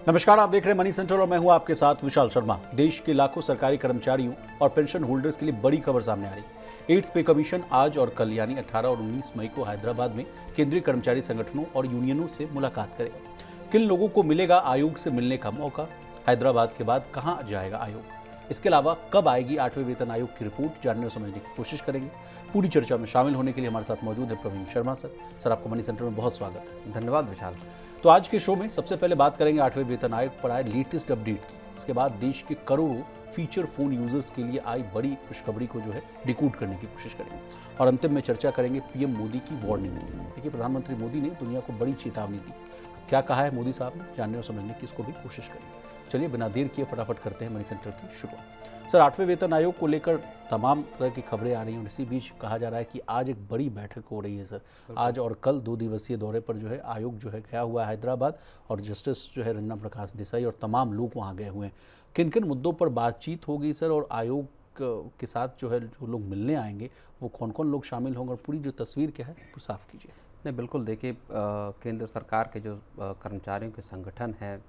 नमस्कार, आप देख रहे हैं मनी सेंट्रल और मैं हूं आपके साथ विशाल शर्मा। देश के लाखों सरकारी कर्मचारियों और पेंशन होल्डर्स के लिए बड़ी खबर सामने आ रही है। 8th पे कमीशन आज और कल यानी 18 और 19 मई को हैदराबाद में केंद्रीय कर्मचारी संगठनों और यूनियनों से मुलाकात करेगा। किन लोगों को मिलेगा आयोग से मिलने का मौका? हैदराबाद के बाद कहां जाएगा आयोग? इसके अलावा कब आएगी 8वें वेतन आयोग की रिपोर्ट? जानने और समझने की कोशिश करेंगे। पूरी चर्चा में शामिल होने के लिए हमारे साथ मौजूद है प्रवीण शर्मा सर। आपको मनी सेंटर में बहुत स्वागत है। धन्यवाद विशाल। तो आज के शो में सबसे पहले बात करेंगे 8वें वेतन आयोग पर आए लेटेस्ट अपडेट की। इसके बाद देश के करोड़ों फीचर फोन यूजर्स के लिए आई बड़ी खुशखबरी को डिकोड करने की कोशिश करेंगे और अंतिम में चर्चा करेंगे पीएम मोदी की वार्निंग। देखिए, प्रधानमंत्री मोदी ने दुनिया को बड़ी चेतावनी दी। क्या कहा है मोदी साहब ने, जानने और समझने की इसको भी कोशिश करेंगे। चलिए बिना देर किए फटाफट करते हैं मनी सेंटर की शुरुआत। सर, 8वें वेतन आयोग को लेकर तमाम तरह की खबरें आ रही हैं और इसी बीच कहा जा रहा है कि आज एक बड़ी बैठक हो रही है। सर, आज और कल 2 दिवसीय दौरे पर आयोग गया हुआ है हैदराबाद और जस्टिस रंजना प्रकाश देसाई और तमाम लोग वहाँ गए हुए हैं। किन किन मुद्दों पर बातचीत होगी सर, और आयोग के साथ जो लोग मिलने आएंगे वो कौन कौन लोग शामिल होंगे और पूरी जो तस्वीर क्या है वो साफ कीजिए। नहीं, बिल्कुल। देखिए, केंद्र सरकार के जो कर्मचारियों के संगठन हैं,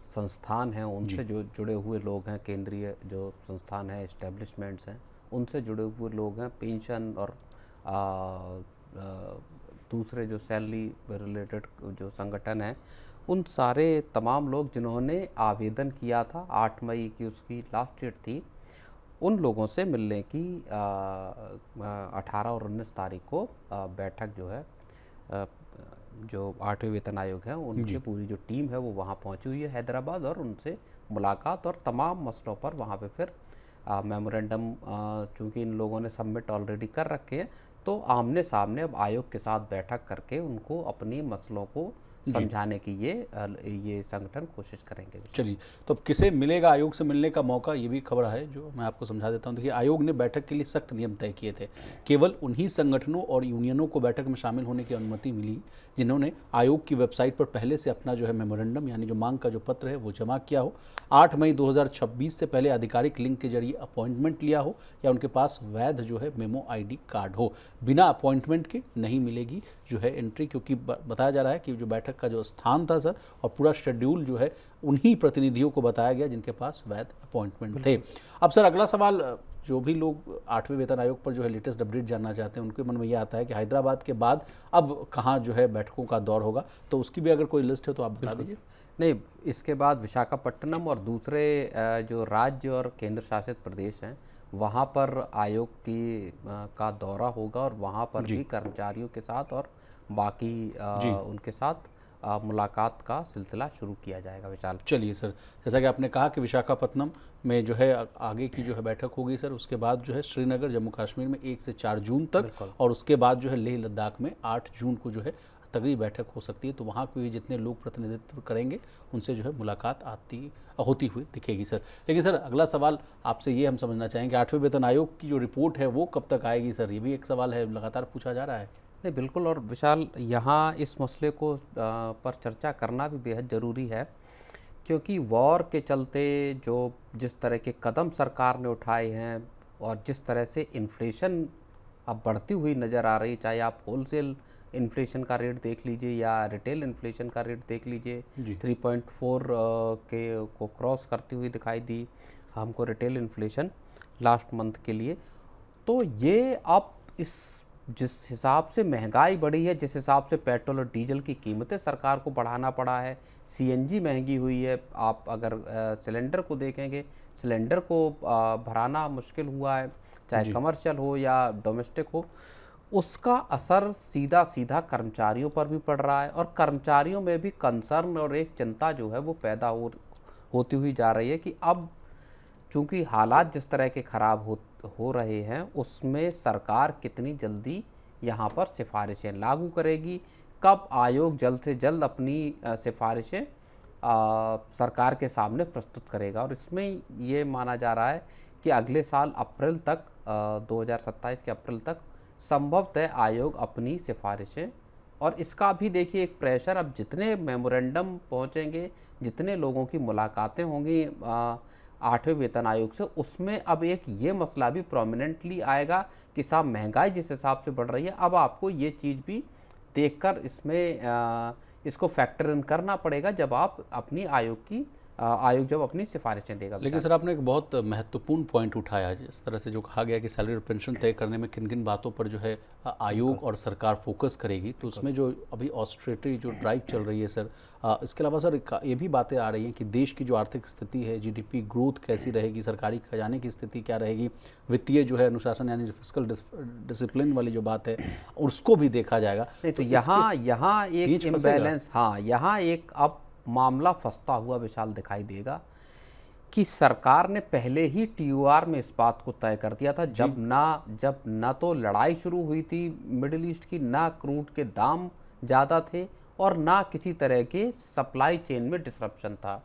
संस्थान हैं, उनसे जो जुड़े हुए लोग हैं, केंद्रीय जो संस्थान हैं, एस्टेब्लिशमेंट्स हैं, उनसे जुड़े हुए लोग हैं, पेंशन और दूसरे जो सैलरी रिलेटेड जो संगठन हैं, उन सारे तमाम लोग जिन्होंने आवेदन किया था, 8 मई की उसकी लास्ट डेट थी, उन लोगों से मिलने की 18 और 19 तारीख को बैठक जो 8वें वेतन आयोग है उनकी पूरी जो टीम है वो वहाँ पहुँची हुई है हैदराबाद, और उनसे मुलाकात और तमाम मसलों पर वहाँ पे फिर मेमोरेंडम, चूँकि इन लोगों ने सबमिट ऑलरेडी कर रखे हैं, तो आमने सामने अब आयोग के साथ बैठक करके उनको अपनी मसलों को समझाने की ये संगठन कोशिश करेंगे। चलिए, तो अब किसे मिलेगा आयोग से मिलने का मौका, ये भी खबर है जो मैं आपको समझा देता हूँ। देखिए, आयोग ने बैठक के लिए सख्त नियम तय किए थे। केवल उन्हीं संगठनों और यूनियनों को बैठक में शामिल होने की अनुमति मिली जिन्होंने आयोग की वेबसाइट पर पहले से अपना मेमोरेंडम यानी जो मांग का जो पत्र है वो जमा किया हो, 8 मई 2026 से पहले आधिकारिक लिंक के जरिए अपॉइंटमेंट लिया हो, या उनके पास वैध मेमो ID कार्ड हो। बिना अपॉइंटमेंट के नहीं मिलेगी एंट्री, क्योंकि बताया जा रहा है कि जो बैठक का जो स्थान था सर और पूरा शेड्यूल उन्हीं प्रतिनिधियों को बताया गया जिनके पास वैध अपॉइंटमेंट थे। अब सर, अगला सवाल, जो भी लोग 8वें वेतन आयोग पर लेटेस्ट अपडेट जानना चाहते हैं उनके मन में ये आता है कि हैदराबाद के बाद अब कहाँ बैठकों का दौर होगा, तो उसकी भी अगर कोई लिस्ट है तो आप बता दीजिए। नहीं, इसके बाद विशाखापट्टनम और दूसरे जो राज्य और केंद्र शासित प्रदेश हैं वहाँ पर आयोग का दौरा होगा, और वहाँ पर भी कर्मचारियों के साथ और बाकी उनके साथ मुलाकात का सिलसिला शुरू किया जाएगा। विशाल, चलिए सर, जैसा कि आपने कहा कि विशाखापट्टनम में आगे की बैठक होगी सर, उसके बाद श्रीनगर जम्मू कश्मीर में 1 से 4 जून तक, और उसके बाद लेह लद्दाख में 8 जून को तगड़ी बैठक हो सकती है। तो वहाँ के जितने लोग प्रतिनिधित्व करेंगे उनसे मुलाकात होती हुई दिखेगी सर। लेकिन सर, अगला सवाल आपसे ये हम समझना चाहेंगे, 8वें वेतन आयोग की जो रिपोर्ट है वो कब तक आएगी सर? ये भी एक सवाल है, लगातार पूछा जा रहा है। नहीं, बिल्कुल। और विशाल, यहाँ इस मसले को पर चर्चा करना भी बेहद ज़रूरी है, क्योंकि वॉर के चलते जिस तरह के कदम सरकार ने उठाए हैं और जिस तरह से इन्फ्लेशन अब बढ़ती हुई नज़र आ रही, चाहे आप होलसेल इन्फ्लेशन का रेट देख लीजिए या रिटेल इन्फ्लेशन का रेट देख लीजिए, 3.4 को क्रॉस करती हुई दिखाई दी हमको रिटेल इन्फ्लेशन लास्ट मंथ के लिए। तो ये अब जिस हिसाब से महंगाई बढ़ी है, जिस हिसाब से पेट्रोल और डीजल की कीमतें सरकार को बढ़ाना पड़ा है, CNG महंगी हुई है, आप अगर सिलेंडर को देखेंगे, सिलेंडर को भराना मुश्किल हुआ है, चाहे कमर्शियल हो या डोमेस्टिक हो, उसका असर सीधा सीधा कर्मचारियों पर भी पड़ रहा है, और कर्मचारियों में भी कंसर्न और एक चिंता वो पैदा होती हुई जा रही है कि अब चूँकि हालात जिस तरह के ख़राब हो रहे हैं, उसमें सरकार कितनी जल्दी यहाँ पर सिफारिशें लागू करेगी, कब आयोग जल्द से जल्द अपनी सिफारिशें सरकार के सामने प्रस्तुत करेगा। और इसमें ये माना जा रहा है कि अगले साल अप्रैल तक, 2027 के अप्रैल तक संभवतः आयोग अपनी सिफारिशें, और इसका भी देखिए एक प्रेशर, अब जितने मेमोरेंडम पहुँचेंगे, जितने लोगों की मुलाकातें होंगी 8वें वेतन आयोग से, उसमें अब एक ये मसला भी प्रोमिनेंटली आएगा कि साहब, महंगाई जिस हिसाब से बढ़ रही है, अब आपको ये चीज़ भी देखकर इसमें इसको फैक्टर इन करना पड़ेगा जब आप अपनी आयोग जब अपनी सिफारिशें देगा। लेकिन सर आपने एक बहुत महत्वपूर्ण पॉइंट उठाया है, जिस तरह से जो कहा गया कि सैलरी और पेंशन तय करने में किन किन बातों पर जो है आयोग और सरकार फोकस करेगी, तो उसमें जो अभी ऑस्ट्रेटरी जो ड्राइव चल रही है सर, इसके अलावा सर ये भी बातें आ रही हैं कि देश की जो आर्थिक स्थिति है, जीडीपी ग्रोथ कैसी रहेगी, सरकारी खजाने की स्थिति क्या रहेगी, वित्तीय जो है अनुशासन यानी जो फिस्कल डिसिप्लिन वाली जो बात है उसको भी देखा जाएगा। नहीं तो यहाँ एक इम्बैलेंस, हाँ यहाँ एक अब मामला फंसता हुआ विशाल दिखाई देगा कि सरकार ने पहले ही टीओआर में इस बात को तय कर दिया था, जब ना तो लड़ाई शुरू हुई थी मिडिल ईस्ट की, ना क्रूड के दाम ज़्यादा थे और ना किसी तरह के सप्लाई चेन में डिसरप्शन था,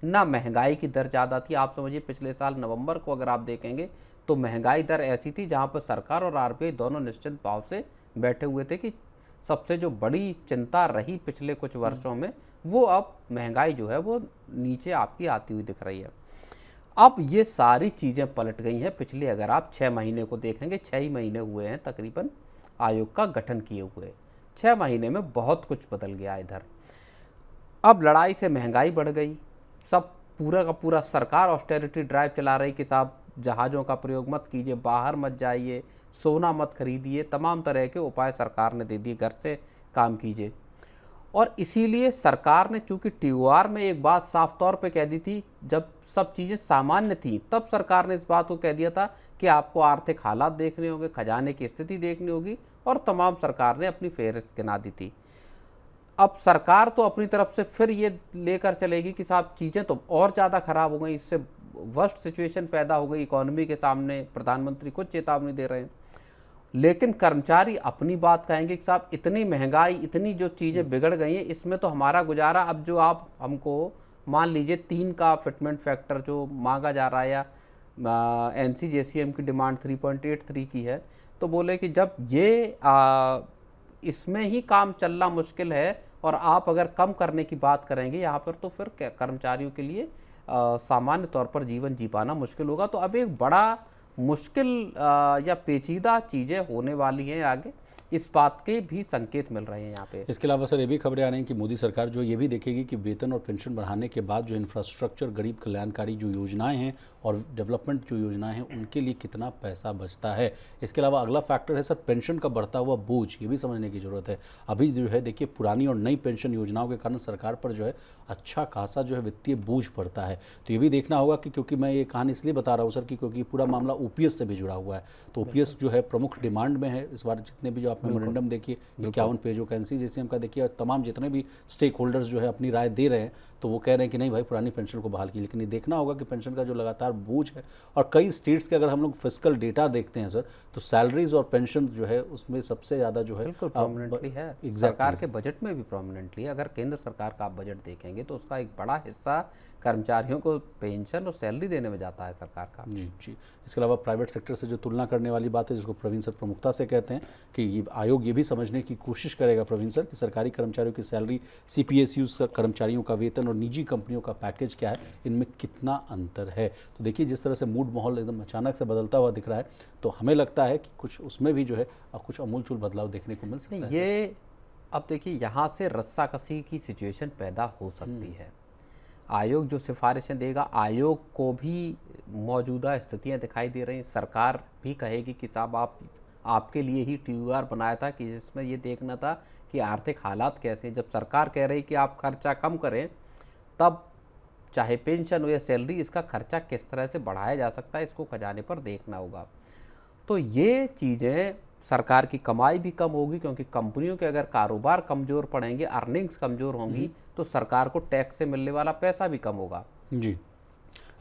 ना महंगाई की दर ज़्यादा थी। आप समझिए पिछले साल नवंबर को अगर आप देखेंगे तो महंगाई दर ऐसी थी जहाँ पर सरकार और आरबीआई दोनों निश्चित भाव से बैठे हुए थे कि सबसे जो बड़ी चिंता रही पिछले कुछ वर्षों में वो अब महंगाई जो है वो नीचे आपकी आती हुई दिख रही है। अब ये सारी चीज़ें पलट गई हैं पिछले, अगर आप 6 महीने को देखेंगे, 6 ही महीने हुए हैं तकरीबन आयोग का गठन किए हुए, 6 महीने में बहुत कुछ बदल गया इधर। अब लड़ाई से महंगाई बढ़ गई, सब पूरा का पूरा सरकार ऑस्टेरिटी ड्राइव चला रही कि साहब जहाज़ों का प्रयोग मत कीजिए, बाहर मत जाइए, सोना मत खरीदिए, तमाम तरह के उपाय सरकार ने दे दिए, घर से काम कीजिए। और इसीलिए सरकार ने चूंकि टीओआर में एक बात साफ तौर पे कह दी थी, जब सब चीज़ें सामान्य थी तब सरकार ने इस बात को कह दिया था कि आपको आर्थिक हालात देखने होंगे, खजाने की स्थिति देखनी होगी, और तमाम सरकार ने अपनी फेहरिस्त गिना दी थी। अब सरकार तो अपनी तरफ से फिर ये लेकर चलेगी कि साहब चीज़ें तो और ज़्यादा खराब हो गई, इससे वर्स्ट सिचुएशन पैदा हो गई इकोनॉमी के सामने, प्रधानमंत्री खुद चेतावनी दे रहे हैं। लेकिन कर्मचारी अपनी बात कहेंगे कि साहब इतनी महंगाई, इतनी जो चीज़ें बिगड़ गई हैं, इसमें तो हमारा गुजारा, अब जो आप हमको मान लीजिए 3 का फिटमेंट फैक्टर जो मांगा जा रहा है या एनसीजेसीएम की डिमांड 3.83 की है, तो बोले कि जब ये इसमें ही काम चलना मुश्किल है और आप अगर कम करने की बात करेंगे यहाँ पर, तो फिर कर्मचारियों के लिए सामान्य तौर पर जीवन जी पाना मुश्किल होगा। तो अब एक बड़ा मुश्किल या पेचीदा चीज़ें होने वाली हैं आगे, इस बात के भी संकेत मिल रहे हैं यहाँ पे। इसके अलावा सर ये भी खबरें आ रही हैं कि मोदी सरकार जो ये भी देखेगी कि वेतन और पेंशन बढ़ाने के बाद जो इंफ्रास्ट्रक्चर, गरीब कल्याणकारी जो योजनाएं हैं और डेवलपमेंट जो योजनाएं हैं उनके लिए कितना पैसा बचता है। इसके अलावा अगला फैक्टर है सर पेंशन का बढ़ता हुआ बोझ, ये भी समझने की ज़रूरत है। अभी जो है देखिए पुरानी और नई पेंशन योजनाओं के कारण सरकार पर जो है अच्छा खासा जो है वित्तीय बोझ पड़ता है। तो ये भी देखना होगा कि, क्योंकि मैं ये कहानी इसलिए बता रहा हूँ सर कि क्योंकि पूरा मामला ओपीएस से भी जुड़ा हुआ है, तो ओपीएस जो है प्रमुख डिमांड में है इस बार। जितने भी जो आप मेमोरेंडम देखिए 51 पेजों का एनसीजेसीएम का देखिए, और तमाम जितने भी स्टेक होल्डर्स जो है अपनी राय दे रहे हैं, तो वो कह रहे हैं कि नहीं भाई पुरानी पेंशन को बहाल की। लेकिन ये देखना होगा कि पेंशन का जो लगातार बोझ है, और कई स्टेट्स के अगर हम लोग फिस्कल डेटा देखते हैं सर, तो सैलरीज और पेंशन जो है उसमें सबसे ज़्यादा जो है बिल्कुल प्रोमिनेंटली है। सरकार के बजट में भी प्रोमिनेंटली है। अगर केंद्र सरकार का आप बजट देखेंगे तो उसका एक बड़ा हिस्सा कर्मचारियों को पेंशन और सैलरी देने में जाता है सरकार का। जी जी। इसके अलावा प्राइवेट सेक्टर से जो तुलना करने वाली बात है, जिसको प्रवीण सर प्रमुखता से कहते हैं, कि ये आयोग ये भी समझने की कोशिश करेगा प्रवीण सर कि सरकारी कर्मचारियों की सैलरी, सीपीएसयूज कर्मचारियों का वेतन और निजी कंपनियों का पैकेज क्या है, इनमें कितना अंतर है। तो देखिए जिस तरह से मूड माहौल एकदम अचानक से बदलता हुआ दिख रहा है, तो हमें लगता है कि कुछ उसमें भी जो है कुछ अमूलचूल बदलाव देखने को मिल सकता है। ये अब देखिए यहाँ से रस्साकसी की सिचुएशन पैदा हो सकती है। आयोग जो सिफारिशें देगा, आयोग को भी मौजूदा स्थितियां दिखाई दे रही हैं। सरकार भी कहेगी कि साहब आपके लिए ही टीओआर बनाया था कि जिसमें ये देखना था कि आर्थिक हालात कैसे हैं। जब सरकार कह रही कि आप खर्चा कम करें, तब चाहे पेंशन हो या सैलरी, इसका खर्चा किस तरह से बढ़ाया जा सकता है, इसको खजाने पर देखना होगा। तो ये चीज़ें, सरकार की कमाई भी कम होगी क्योंकि कंपनियों के अगर कारोबार कमज़ोर पड़ेंगे, अर्निंग्स कमज़ोर होंगी, तो सरकार को टैक्स से मिलने वाला पैसा भी कम होगा जी।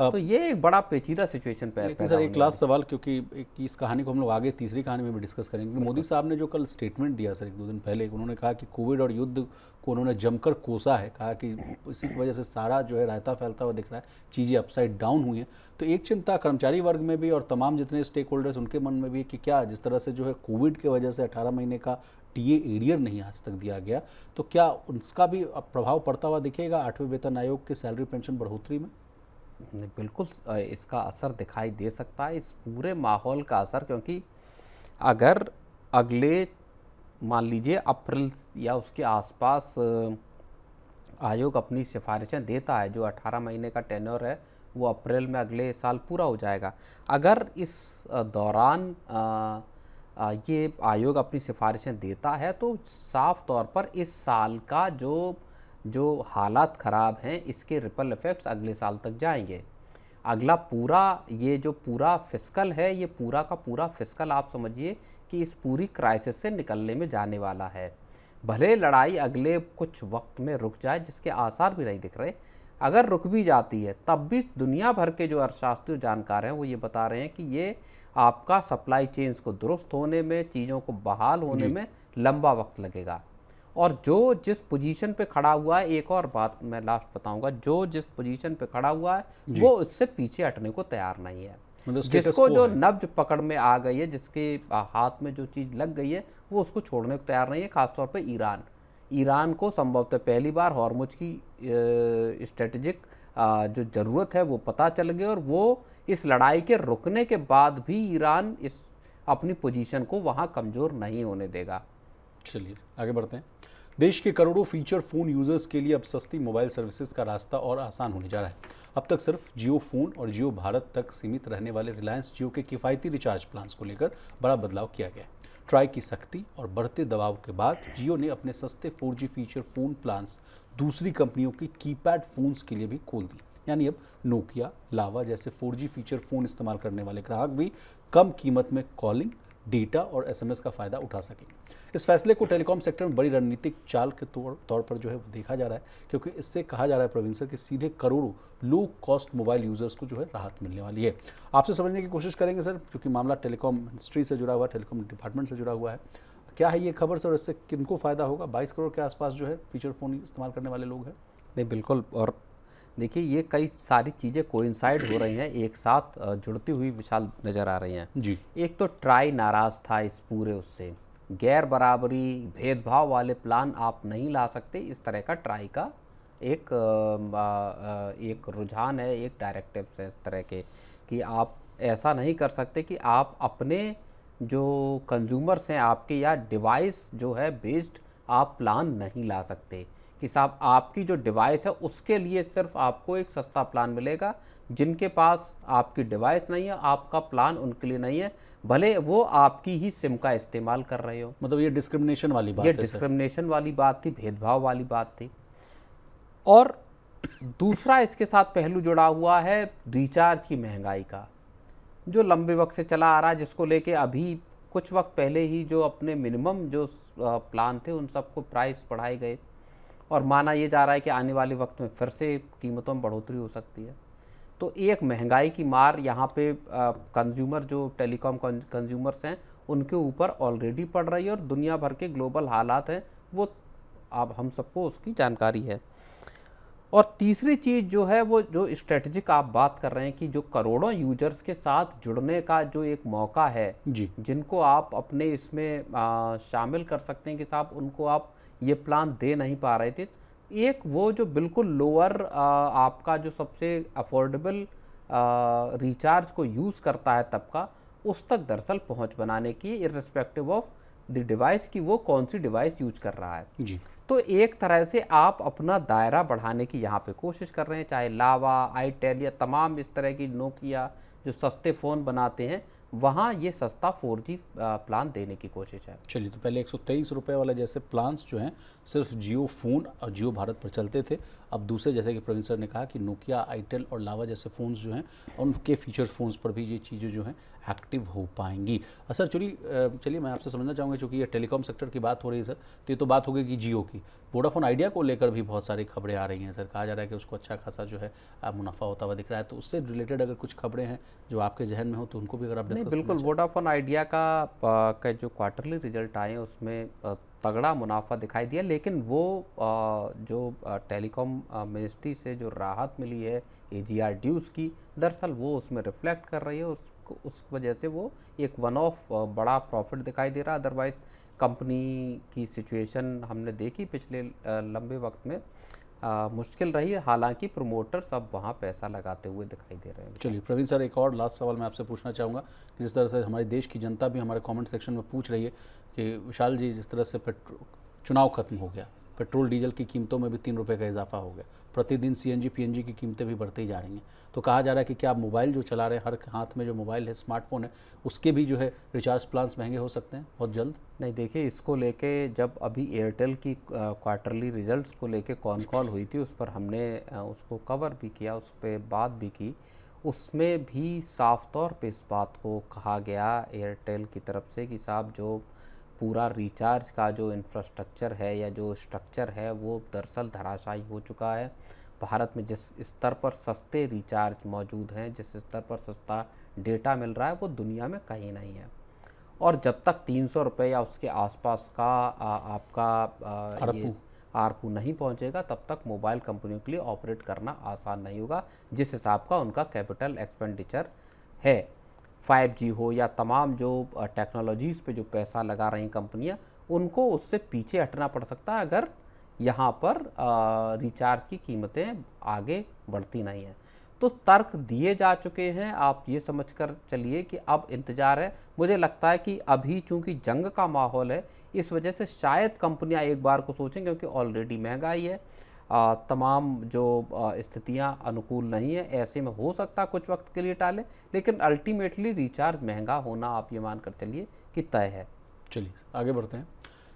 तो ये एक बड़ा पेचीदा सिचुएशन पैदा सर एक लास्ट सवाल, क्योंकि इस कहानी को हम लोग आगे तीसरी कहानी में भी डिस्कस करेंगे। मोदी साहब ने जो कल स्टेटमेंट दिया सर 1-2 दिन पहले, उन्होंने कहा कि कोविड और युद्ध को उन्होंने जमकर कोसा है, कहा कि इसी की वजह से सारा जो है रायता फैलता हुआ दिख रहा है, चीज़ें अपसाइड डाउन हुई हैं। तो एक चिंता कर्मचारी वर्ग में भी और तमाम जितने स्टेक होल्डर्स उनके मन में भी कि क्या जिस तरह से जो है कोविड की वजह से 18 महीने का टीए एरियर नहीं आज तक दिया गया, तो क्या उसका भी प्रभाव पड़ता हुआ दिखेगा 8वें वेतन आयोग के सैलरी पेंशन बढ़ोतरी में? बिल्कुल इसका असर दिखाई दे सकता है, इस पूरे माहौल का असर। क्योंकि अगर अगले मान लीजिए अप्रैल या उसके आसपास आयोग अपनी सिफारिशें देता है, जो 18 महीने का टेन्योर है वो अप्रैल में अगले साल पूरा हो जाएगा। अगर इस दौरान ये आयोग अपनी सिफारिशें देता है तो साफ तौर पर इस साल का जो जो हालात ख़राब हैं इसके रिपल इफ़ेक्ट्स अगले साल तक जाएंगे। अगला पूरा ये जो पूरा फिस्कल है, ये पूरा का पूरा फिस्कल आप समझिए कि इस पूरी क्राइसिस से निकलने में जाने वाला है। भले लड़ाई अगले कुछ वक्त में रुक जाए, जिसके आसार भी नहीं दिख रहे, अगर रुक भी जाती है तब भी दुनिया भर के जो अर्थशास्त्री जानकार हैं वो ये बता रहे हैं कि ये आपका सप्लाई चेन्स को दुरुस्त होने में, चीज़ों को बहाल होने में लंबा वक्त लगेगा। और जो जिस पोजीशन पे खड़ा हुआ है, एक और बात मैं लास्ट बताऊंगा, जो जिस पोजीशन पे खड़ा हुआ है वो इससे पीछे हटने को तैयार नहीं है। जिसको जो नब्ज पकड़ में आ गई है, जिसके हाथ में जो चीज़ लग गई है, वो उसको छोड़ने को तैयार नहीं है। खासतौर पे ईरान को संभवतः पहली बार हॉर्मुज की स्ट्रेटेजिक जो ज़रूरत है वो पता चल गई, और वो इस लड़ाई के रुकने के बाद भी ईरान इस अपनी पोजीशन को वहाँ कमज़ोर नहीं होने देगा। चलिए आगे बढ़ते हैं। देश के करोड़ों फीचर फोन यूजर्स के लिए अब सस्ती मोबाइल सर्विसेज का रास्ता और आसान होने जा रहा है। अब तक सिर्फ जियो फोन और जियो भारत तक सीमित रहने वाले रिलायंस जियो के किफ़ायती रिचार्ज प्लान्स को लेकर बड़ा बदलाव किया गया है। ट्राई की सख्ती और बढ़ते दबाव के बाद जियो ने अपने सस्ते 4G फीचर फ़ोन प्लान्स दूसरी कंपनियों की कीपैड फ़ोन्स के लिए भी खोल दी। यानी अब नोकिया, लावा जैसे 4G फीचर फ़ोन इस्तेमाल करने वाले ग्राहक भी कम कीमत में कॉलिंग, डेटा और SMS का फ़ायदा उठा सकेंगे। इस फैसले को टेलीकॉम सेक्टर में बड़ी रणनीतिक चाल के तौर पर जो है वो देखा जा रहा है, क्योंकि इससे कहा जा रहा है प्रवीण सर कि सीधे करोड़ों लो कॉस्ट मोबाइल यूजर्स को जो है राहत मिलने वाली है। आपसे समझने की कोशिश करेंगे सर, क्योंकि मामला टेलीकॉम इंडस्ट्री से जुड़ा हुआ है, टेलीकॉम डिपार्टमेंट से जुड़ा हुआ है। क्या है ये खबर सर, इससे किनको फ़ायदा होगा? 22 करोड़ के आसपास जो है फीचर फ़ोन इस्तेमाल करने वाले लोग हैं। नहीं, बिल्कुल। और देखिए, ये कई सारी चीज़ें कोइंसाइड हो रही हैं, एक साथ जुड़ती हुई विशाल नज़र आ रही हैं जी। एक तो ट्राई नाराज़ था इस पूरे उससे, गैर बराबरी, भेदभाव वाले प्लान आप नहीं ला सकते, इस तरह का ट्राई का एक रुझान है, एक डायरेक्टिव है इस तरह के, कि आप ऐसा नहीं कर सकते कि आप अपने जो कंज्यूमर्स हैं आपके, या डिवाइस जो है बेस्ड आप प्लान नहीं ला सकते, कि साहब आपकी जो डिवाइस है उसके लिए सिर्फ आपको एक सस्ता प्लान मिलेगा, जिनके पास आपकी डिवाइस नहीं है आपका प्लान उनके लिए नहीं है, भले वो आपकी ही सिम का इस्तेमाल कर रहे हो। मतलब ये डिस्क्रिमिनेशन वाली बात है। ये डिस्क्रिमिनेशन वाली बात थी, भेदभाव वाली बात थी। और दूसरा इसके साथ पहलू जुड़ा हुआ है रिचार्ज की महंगाई का, जो लंबे वक्त से चला आ रहा है, जिसको लेके अभी कुछ वक्त पहले ही जो अपने मिनिमम जो प्लान थे उन सबको प्राइस बढ़ाए गए, और माना ये जा रहा है कि आने वाले वक्त में फिर से कीमतों में बढ़ोतरी हो सकती है। तो एक महंगाई की मार यहाँ पे कंज्यूमर, जो टेलीकॉम कंज्यूमर्स हैं, उनके ऊपर ऑलरेडी पड़ रही है, और दुनिया भर के ग्लोबल हालात हैं वो अब हम सबको उसकी जानकारी है। और तीसरी चीज़ जो है वो जो स्ट्रेटजिक आप बात कर रहे हैं, कि जो करोड़ों यूजर्स के साथ जुड़ने का जो एक मौका है जी, जिनको आप अपने इसमें शामिल कर सकते हैं, कि साहब उनको आप ये प्लान दे नहीं पा रहे थे, एक वो जो बिल्कुल लोअर आपका जो सबसे अफोर्डेबल रिचार्ज को यूज़ करता है तबका, उस तक दरअसल पहुंच बनाने की, इर्रिस्पेक्टिव ऑफ द डिवाइस की वो कौन सी डिवाइस यूज कर रहा है। जी। तो एक तरह से आप अपना दायरा बढ़ाने की यहाँ पे कोशिश कर रहे हैं, चाहे लावा, आईटेल या तमाम इस तरह की नोकिया जो सस्ते फ़ोन बनाते हैं, वहाँ ये सस्ता 4G प्लान देने की कोशिश है। चलिए, तो पहले 123 रुपये वाले जैसे प्लान्स जो हैं सिर्फ जियो फ़ोन और जियो भारत पर चलते थे, अब दूसरे जैसे कि प्रवीण सर ने कहा कि नोकिया, आईटेल और लावा जैसे फ़ोन्स जो हैं उनके फीचर फ़ोन्स पर भी ये चीज़ें जो हैं एक्टिव हो पाएंगी। सर चलिए मैं आपसे समझना चाहूँगा, चूँकि ये टेलीकॉम सेक्टर की बात हो रही है सर, तो ये तो बात हो गई कि जियो की। वोडाफोन आइडिया को लेकर भी बहुत सारी खबरें आ रही हैं सर, कहा जा रहा है कि उसको अच्छा खासा जो है मुनाफा होता हुआ दिख रहा है, तो उससे रिलेटेड अगर कुछ खबरें हैं जो आपके जहन में हो तो उनको भी अगर आप डिस्कस। बिल्कुल, वोडाफोन आइडिया का जो क्वार्टरली रिजल्ट आए हैं उसमें तगड़ा मुनाफा दिखाई दिया, लेकिन वो जो टेलीकॉम मिनिस्ट्री से जो राहत मिली है AGR ड्यूज़ की, दरअसल वो उसमें रिफ्लेक्ट कर रही है, उस वजह से वो एक वन ऑफ बड़ा प्रॉफिट दिखाई दे रहा है। अदरवाइज़ कंपनी की सिचुएशन हमने देखी पिछले लंबे वक्त में मुश्किल रही है, हालांकि प्रमोटर्स अब वहाँ पैसा लगाते हुए दिखाई दे रहे हैं। चलिए प्रवीण सर, एक और लास्ट सवाल मैं आपसे पूछना चाहूँगा कि जिस तरह से हमारे देश की जनता भी हमारे कमेंट सेक्शन में पूछ रही है कि विशाल जी, जिस तरह से चुनाव खत्म हो गया, पेट्रोल डीजल की कीमतों में भी 3 रुपये का इजाफा हो गया। प्रतिदिन सीएनजी पीएनजी की कीमतें भी बढ़ती ही जा रही हैं। तो कहा जा रहा है कि क्या आप मोबाइल जो चला रहे हैं, हर हाथ में जो मोबाइल है, स्मार्टफोन है, उसके भी जो है रिचार्ज प्लान्स महंगे हो सकते हैं बहुत जल्द। नहीं देखिए, इसको लेके जब अभी एयरटेल की क्वार्टरली रिजल्ट्स को लेके कॉन कॉल हुई थी, उस पर हमने उसको कवर भी किया, उस पर बात भी की। उसमें भी साफ तौर पे इस बात को कहा गया एयरटेल की तरफ से कि साहब जो पूरा रिचार्ज का जो इंफ्रास्ट्रक्चर है या जो स्ट्रक्चर है वो दरअसल धराशायी हो चुका है। भारत में जिस स्तर पर सस्ते रिचार्ज मौजूद हैं, जिस स्तर पर सस्ता डेटा मिल रहा है, वो दुनिया में कहीं नहीं है। और जब तक 300 रुपये या उसके आसपास का आपका ये आरपू नहीं पहुंचेगा, तब तक मोबाइल कंपनियों के लिए ऑपरेट करना आसान नहीं होगा, जिस हिसाब का उनका कैपिटल एक्सपेंडिचर है। 5G हो या तमाम जो टेक्नोलॉजीज़ पे जो पैसा लगा रही कंपनियां, उनको उससे पीछे हटना पड़ सकता है अगर यहाँ पर रिचार्ज की कीमतें आगे बढ़ती नहीं हैं। तो तर्क दिए जा चुके हैं, आप ये समझकर चलिए कि अब इंतज़ार है। मुझे लगता है कि अभी चूंकि जंग का माहौल है, इस वजह से शायद कंपनियां एक बार को सोचें, क्योंकि ऑलरेडी महंगाई है, तमाम जो स्थितियां अनुकूल नहीं है, ऐसे में हो सकता है कुछ वक्त के लिए टालें, लेकिन अल्टीमेटली रिचार्ज महंगा होना आप ये मानकर चलिए कि तय है। चलिए आगे बढ़ते हैं।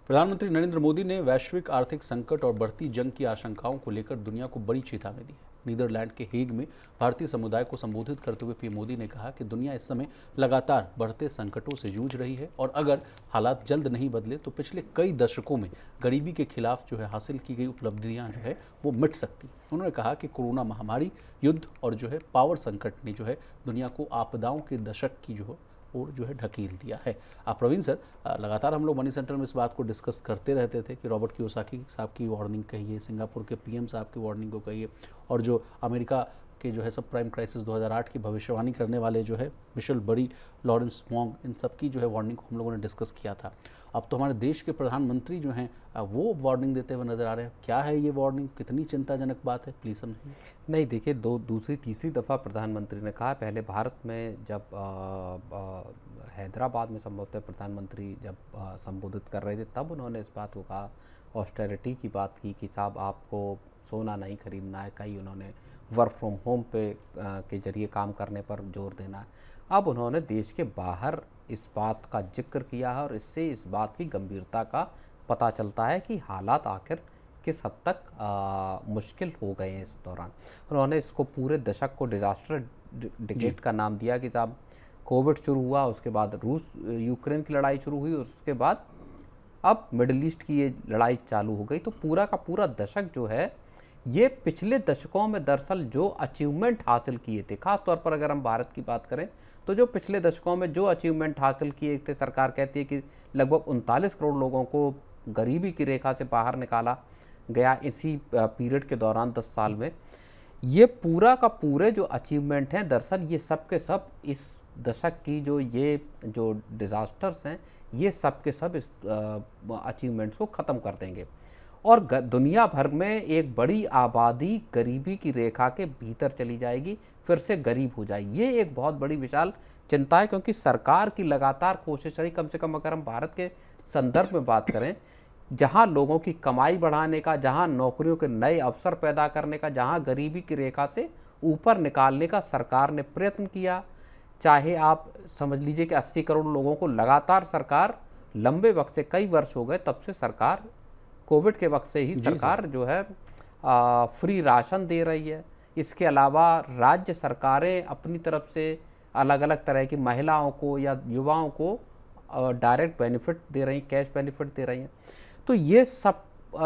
प्रधानमंत्री नरेंद्र मोदी ने वैश्विक आर्थिक संकट और बढ़ती जंग की आशंकाओं को लेकर दुनिया को बड़ी चेतावनी दी है। नीदरलैंड के हेग में भारतीय समुदाय को संबोधित करते हुए पीएम मोदी ने कहा कि दुनिया इस समय लगातार बढ़ते संकटों से जूझ रही है और अगर हालात जल्द नहीं बदले तो पिछले कई दशकों में गरीबी के खिलाफ जो है हासिल की गई उपलब्धियां जो है वो मिट सकती। उन्होंने कहा कि कोरोना महामारी, युद्ध और जो है पावर संकट ने जो है दुनिया को आपदाओं के दशक की जो और जो है ढकेल दिया है। प्रवीण सर, लगातार हम लोग मनी सेंटर में इस बात को डिस्कस करते रहते थे कि रॉबर्ट कियोसाकी साहब की वार्निंग कहिए, सिंगापुर के पीएम साहब की वार्निंग को कहिए, और जो अमेरिका के जो है सब प्राइम क्राइसिस 2008 की भविष्यवाणी करने वाले जो है मिशेल बरी, लॉरेंस वोंग, इन सब की जो है वार्निंग को हम लोगों ने डिस्कस किया था। अब तो हमारे देश के प्रधानमंत्री जो हैं वो वार्निंग देते हुए नजर आ रहे हैं। क्या है ये वार्निंग, कितनी चिंताजनक बात है, प्लीज़ समझिए। नहीं देखिए, दूसरी तीसरी दफ़ा प्रधानमंत्री ने कहा। पहले भारत में जब हैदराबाद में संभवतः प्रधानमंत्री जब संबोधित कर रहे थे, तब उन्होंने इस बात को कहा, ऑस्टेरिटी की बात की कि साहब आपको सोना नहीं खरीदना है, कहीं उन्होंने वर्क फ्रॉम होम पे के जरिए काम करने पर जोर देना है। अब उन्होंने देश के बाहर इस बात का जिक्र किया है और इससे इस बात की गंभीरता का पता चलता है कि हालात आखिर किस हद तक मुश्किल हो गए हैं इस दौरान। उन्होंने इसको पूरे दशक को डिज़ास्टर डिकेड का नाम दिया कि साहब कोविड शुरू हुआ, उसके बाद रूस यूक्रेन की लड़ाई शुरू हुई, उसके बाद अब मिडिल ईस्ट की ये लड़ाई चालू हो गई। तो पूरा का पूरा दशक जो है, ये पिछले दशकों में दरअसल जो अचीवमेंट हासिल किए थे, ख़ास तौर पर अगर हम भारत की बात करें तो जो पिछले दशकों में जो अचीवमेंट हासिल किए थे, सरकार कहती है कि लगभग 39 करोड़ लोगों को गरीबी की रेखा से बाहर निकाला गया इसी पीरियड के दौरान 10 साल में। ये पूरा का पूरे जो अचीवमेंट हैं, दरअसल ये सब के सब इस दशक की जो डिज़ास्टर्स हैं, ये सब के सब इस अचीवमेंट्स को ख़त्म कर देंगे और दुनिया भर में एक बड़ी आबादी गरीबी की रेखा के भीतर चली जाएगी, फिर से गरीब हो जाएगी। ये एक बहुत बड़ी विशाल चिंता है, क्योंकि सरकार की लगातार कोशिश रही, कम से कम अगर हम भारत के संदर्भ में बात करें, जहां लोगों की कमाई बढ़ाने का, जहां नौकरियों के नए अवसर पैदा करने का, जहां गरीबी की रेखा से ऊपर निकालने का सरकार ने प्रयत्न किया। चाहे आप समझ लीजिए कि 80 करोड़ लोगों को लगातार सरकार, लंबे वक्त से, कई वर्ष हो गए तब से सरकार, कोविड के वक्त से ही सरकार जो है फ्री राशन दे रही है। इसके अलावा राज्य सरकारें अपनी तरफ से अलग अलग तरह की महिलाओं को या युवाओं को डायरेक्ट बेनिफिट दे रही, कैश बेनिफिट दे रही हैं। तो ये सब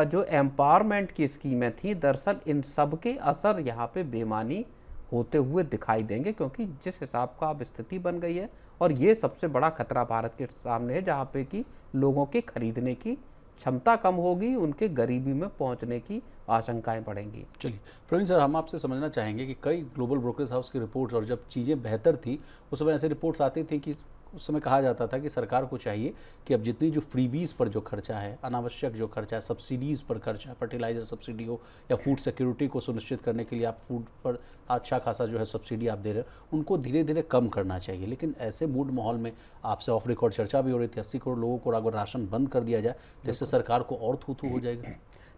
जो एम्पावरमेंट की स्कीमें थी, दरअसल इन सब के असर यहाँ पे बेमानी होते हुए दिखाई देंगे, क्योंकि जिस हिसाब का अब स्थिति बन गई है, और ये सबसे बड़ा खतरा भारत के सामने है, जहाँ पे कि लोगों के खरीदने की क्षमता कम होगी, उनके गरीबी में पहुंचने की आशंकाएं बढ़ेंगी। चलिए प्रवीण सर, हम आपसे समझना चाहेंगे कि कई ग्लोबल ब्रोकरेज हाउस की रिपोर्ट्स, और जब चीज़ें बेहतर थी उस समय ऐसे रिपोर्ट्स आती थी कि उस समय कहा जाता था कि सरकार को चाहिए कि अब जितनी जो फ्रीबीज पर जो खर्चा है, अनावश्यक जो खर्चा है, सब्सिडीज़ पर खर्चा, फर्टिलाइजर सब्सिडी हो या फूड सिक्योरिटी को सुनिश्चित करने के लिए आप फूड पर अच्छा खासा जो है सब्सिडी आप दे रहे हो, उनको धीरे धीरे कम करना चाहिए। लेकिन ऐसे मूड माहौल में आपसे ऑफ रिकॉर्ड चर्चा भी हो रही थी, 80 करोड़ लोगों को अगर राशन बंद कर दिया जाए तो इससे सरकार को और थू थू हो जाएगा।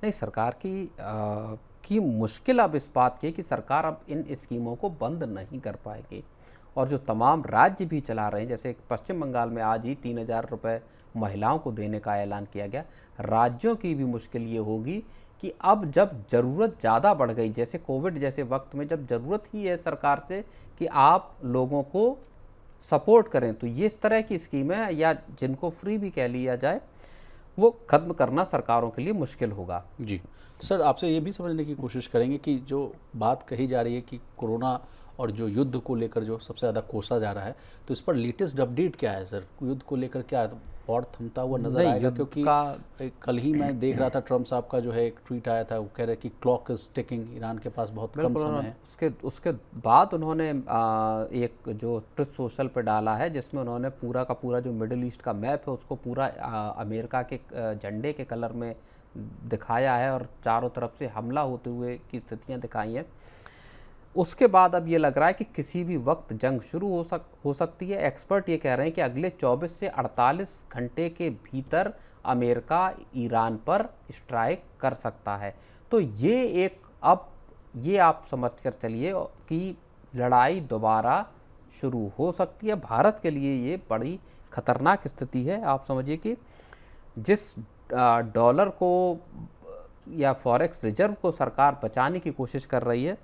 नहीं, सरकार की मुश्किल अब इस बात की है कि सरकार अब इन स्कीमों को बंद नहीं कर पाएगी, और जो तमाम राज्य भी चला रहे हैं, जैसे पश्चिम बंगाल में आज ही 3,000 रुपये महिलाओं को देने का ऐलान किया गया। राज्यों की भी मुश्किल ये होगी कि अब जब ज़रूरत ज़्यादा बढ़ गई, जैसे कोविड जैसे वक्त में जब ज़रूरत ही है सरकार से कि आप लोगों को सपोर्ट करें, तो ये इस तरह की स्कीमें या जिनको फ्री भी कह लिया जाए वो खत्म करना सरकारों के लिए मुश्किल होगा। जी सर, आपसे ये भी समझने की कोशिश करेंगे कि जो बात कही जा रही है कि कोरोना और जो युद्ध को लेकर जो सबसे ज़्यादा कोसा जा रहा है, तो इस पर लेटेस्ट अपडेट क्या है सर? युद्ध को लेकर क्या और थमता हुआ नजर नहीं, आएगा? युद्ध क्योंकि का कल ही मैं देख रहा था ट्रम्प साहब का जो है एक ट्वीट आया था, वो कह रहे कि क्लॉक इज टिकिंग, ईरान के पास बहुत कम बिल्कुल, समय है। उसके बाद उन्होंने एक जो ट्रुथ सोशल पे डाला है, जिसमें उन्होंने पूरा का पूरा जो मिडिल ईस्ट का मैप है उसको पूरा अमेरिका के झंडे के कलर में दिखाया है और चारों तरफ से हमला होते हुए की स्थितियां दिखाई हैं। उसके बाद अब ये लग रहा है कि किसी भी वक्त जंग शुरू हो सकती है। एक्सपर्ट ये कह रहे हैं कि अगले 24 से 48 घंटे के भीतर अमेरिका ईरान पर स्ट्राइक कर सकता है। तो ये आप समझ कर चलिए कि लड़ाई दोबारा शुरू हो सकती है। भारत के लिए ये बड़ी खतरनाक स्थिति है। आप समझिए कि जिस डॉलर को या फॉरेक्स रिजर्व को सरकार बचाने की कोशिश कर रही है,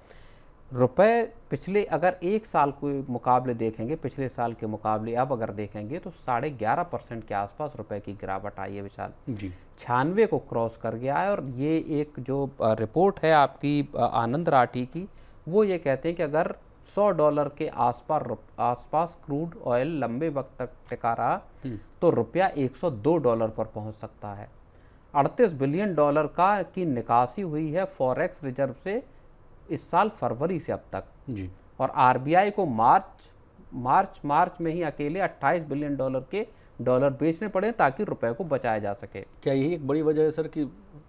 रुपए पिछले अगर एक साल के मुकाबले देखेंगे, पिछले साल के मुकाबले अब अगर देखेंगे तो 11.5% के आसपास रुपए की गिरावट आई है विशाल जी। 96 को क्रॉस कर गया है। और ये एक जो रिपोर्ट है आपकी आनंद राठी की, वो ये कहते हैं कि अगर $100 के आसपास क्रूड ऑयल लंबे वक्त तक टिका रहा तो रुपया $102 पर पहुंच सकता है। $38 बिलियन की निकासी हुई है फॉरेक्स रिजर्व से इस साल फरवरी से अब तक जी। और आरबीआई को मार्च में ही अकेले $28 बिलियन के डॉलर बेचने पड़े ताकि रुपए को बचाया जा सके। क्या यही एक बड़ी वजह है सर कि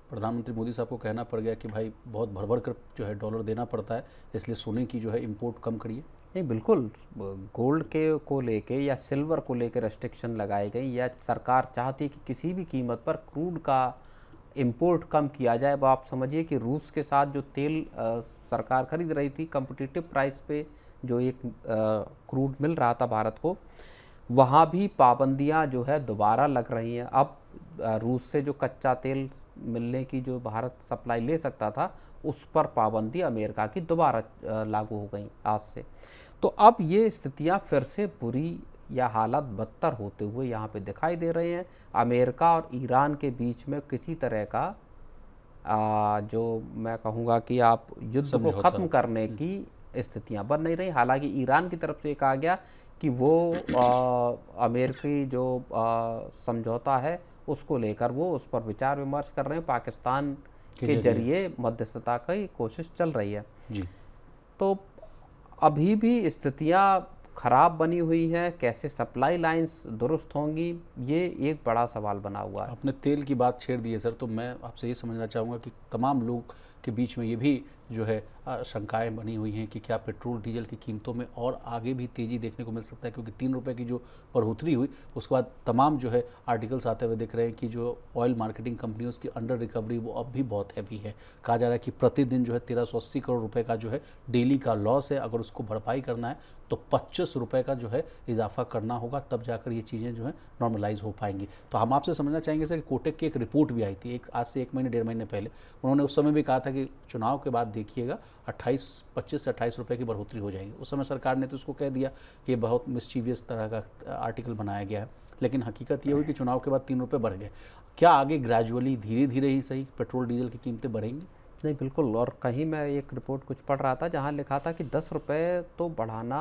प्रधानमंत्री मोदी साहब को कहना पड़ गया कि भाई बहुत भर कर जो है डॉलर देना पड़ता है, इसलिए सोने की जो है इंपोर्ट कम करिए? नहीं, बिल्कुल गोल्ड को लेके या सिल्वर को लेकर रेस्ट्रिक्शन लगाई गई, या सरकार चाहती कि किसी भी कीमत पर क्रूड का इंपोर्ट कम किया जाए। अब आप समझिए कि रूस के साथ जो तेल सरकार खरीद रही थी कम्पिटिटिव प्राइस पे, जो एक क्रूड मिल रहा था भारत को, वहाँ भी पाबंदियाँ जो है दोबारा लग रही हैं। अब रूस से जो कच्चा तेल मिलने की जो भारत सप्लाई ले सकता था, उस पर पाबंदी अमेरिका की दोबारा लागू हो गई आज से। तो अब ये स्थितियाँ फिर से बुरी या हालात बदतर होते हुए यहाँ पे दिखाई दे रहे हैं। अमेरिका और ईरान के बीच में किसी तरह का जो मैं कहूँगा कि आप युद्ध को ख़त्म करने की स्थितियाँ बन नहीं रही। हालांकि ईरान की तरफ से कहा गया कि वो अमेरिकी जो समझौता है उसको लेकर वो उस पर विचार विमर्श कर रहे हैं, पाकिस्तान के जरिए मध्यस्थता की कोशिश चल रही है जी। तो अभी भी स्थितियाँ खराब बनी हुई है। कैसे सप्लाई लाइंस दुरुस्त होंगी, ये एक बड़ा सवाल बना हुआ है। आपने तेल की बात छेड़ दी है सर, तो मैं आपसे ये समझना चाहूँगा कि तमाम लोग के बीच में ये भी जो है शंकाएं बनी हुई हैं कि क्या पेट्रोल डीजल की कीमतों में और आगे भी तेज़ी देखने को मिल सकता है, क्योंकि 3 रुपये की जो बढ़ोतरी हुई उसके बाद तमाम जो है आर्टिकल्स आते हुए दिख रहे हैं कि जो ऑयल मार्केटिंग कंपनी उसकी अंडर रिकवरी वो अब भी बहुत हैवी है। कहा जा रहा है कि प्रतिदिन जो है 1380 करोड़ रुपए का जो है डेली का लॉस है। अगर उसको भरपाई करना है तो 25 रुपये का जो है इजाफा करना होगा, तब जाकर ये चीज़ें जो है नॉर्मलाइज हो पाएंगी। तो हम आपसे समझना चाहेंगे सर कि कोटक की एक रिपोर्ट भी आई थी आज से 1 महीने 1.5 महीने पहले। उन्होंने उस समय भी कहा था कि चुनाव के बाद देखिएगा 25 से 28 रुपये की बढ़ोतरी हो जाएगी। उस समय सरकार ने तो उसको कह दिया कि ये बहुत मिस्चीवियस तरह का आर्टिकल बनाया गया है, लेकिन हकीकत ये हुई कि चुनाव के बाद 3 रुपये बढ़ गए। क्या आगे ग्रेजुअली धीरे धीरे ही सही पेट्रोल डीजल की कीमतें बढ़ेंगी? नहीं, बिल्कुल। और कहीं मैं एक रिपोर्ट कुछ पढ़ रहा था जहां लिखा था कि 10 रुपये तो बढ़ाना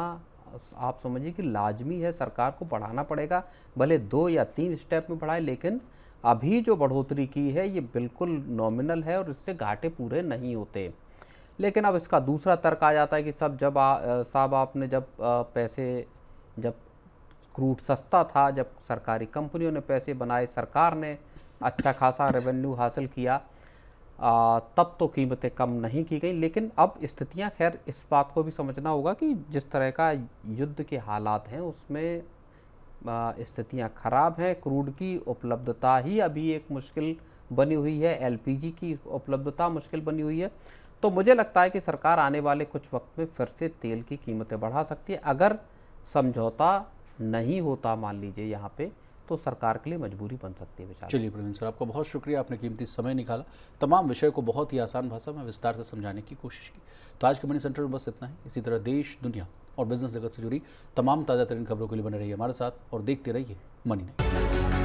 आप समझिए कि लाजमी है, सरकार को बढ़ाना पड़ेगा, भले 2 या 3 स्टेप में बढ़ाए, लेकिन अभी जो बढ़ोतरी की है ये बिल्कुल नॉमिनल है और इससे घाटे पूरे नहीं होते। लेकिन अब इसका दूसरा तर्क आ जाता है कि साहब आपने जब क्रूड सस्ता था, जब सरकारी कंपनियों ने पैसे बनाए, सरकार ने अच्छा खासा रेवेन्यू हासिल किया, तब तो कीमतें कम नहीं की गई। लेकिन अब स्थितियां, खैर इस बात को भी समझना होगा कि जिस तरह का युद्ध के हालात हैं उसमें स्थितियां खराब हैं। क्रूड की उपलब्धता ही अभी एक मुश्किल बनी हुई है, एलपीजी की उपलब्धता मुश्किल बनी हुई है। तो मुझे लगता है कि सरकार आने वाले कुछ वक्त में फिर से तेल की कीमतें बढ़ा सकती है। अगर समझौता नहीं होता मान लीजिए यहाँ पे, तो सरकार के लिए मजबूरी बन सकती है विशाल। चलिए प्रवीण सर, आपका बहुत शुक्रिया, आपने कीमती समय निकाला, तमाम विषय को बहुत ही आसान भाषा में विस्तार से समझाने की कोशिश की। तो आज के मनी सेंटर में बस इतना ही। इसी तरह देश, दुनिया और बिजनेस जगत से जुड़ी तमाम ताज़ा तरीन खबरों के लिए बने रहिए हमारे साथ और देखते रहिए मनी नहीं।